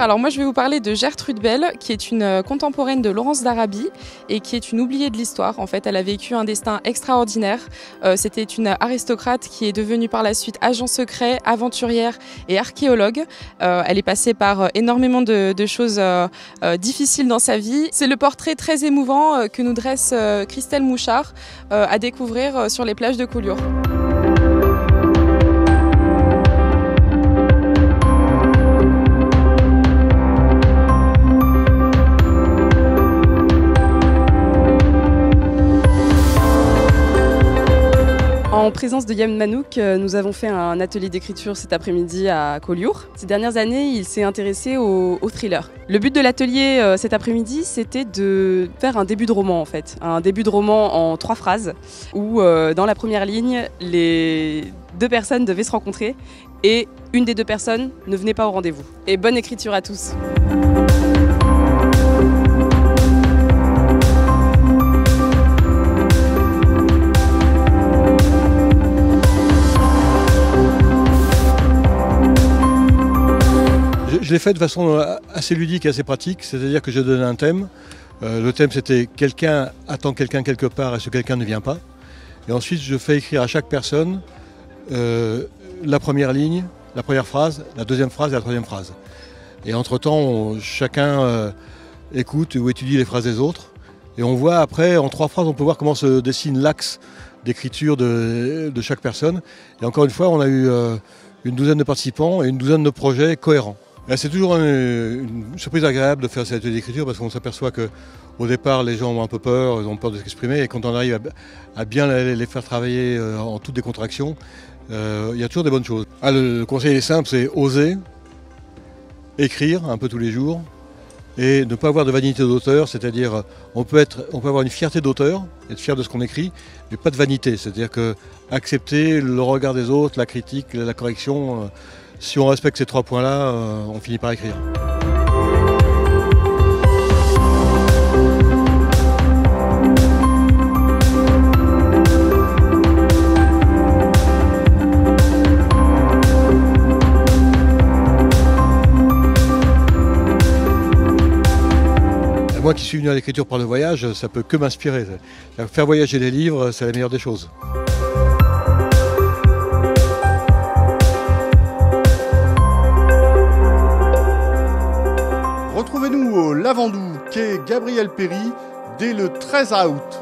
Alors moi je vais vous parler de Gertrude Bell, qui est une contemporaine de Laurence d'Arabie et qui est une oubliée de l'histoire. En fait, elle a vécu un destin extraordinaire. C'était une aristocrate qui est devenue par la suite agent secret, aventurière et archéologue. Elle est passée par énormément de choses difficiles dans sa vie. C'est le portrait très émouvant que nous dresse Christelle Mouchard à découvrir sur les plages de Collioure. En présence de Yann Manouk, nous avons fait un atelier d'écriture cet après-midi à Collioure. Ces dernières années, il s'est intéressé au thriller. Le but de l'atelier cet après-midi, c'était de faire un début de roman en fait. Un début de roman en 3 phrases où dans la première ligne, les 2 personnes devaient se rencontrer et une des 2 personnes ne venait pas au rendez-vous. Et bonne écriture à tous! Je l'ai fait de façon assez ludique et assez pratique, c'est-à-dire que je donnais un thème. Le thème c'était « Quelqu'un attend quelqu'un quelque part et ce quelqu'un ne vient pas ». Et ensuite je fais écrire à chaque personne la première ligne, la première phrase, la deuxième phrase et la troisième phrase. Et entre-temps, chacun écoute ou étudie les phrases des autres. Et on voit après, en 3 phrases, on peut voir comment se dessine l'axe d'écriture de chaque personne. Et encore une fois, on a eu une douzaine de participants et une douzaine de projets cohérents. C'est toujours une surprise agréable de faire cet atelier d'écriture parce qu'on s'aperçoit qu'au départ les gens ont un peu peur, ils ont peur de s'exprimer et quand on arrive à bien les faire travailler en toute décontraction, il y a toujours des bonnes choses. Le conseil est simple, c'est oser, écrire un peu tous les jours et ne pas avoir de vanité d'auteur, c'est-à-dire on peut avoir une fierté d'auteur, être fier de ce qu'on écrit, mais pas de vanité, c'est-à-dire que accepter le regard des autres, la critique, la correction. Si on respecte ces 3 points-là, on finit par écrire. Moi qui suis venu à l'écriture par le voyage, ça peut que m'inspirer. Faire voyager les livres, c'est la meilleure des choses. Retrouvez-nous au Lavandou, quai Gabriel Péri, dès le 13 août.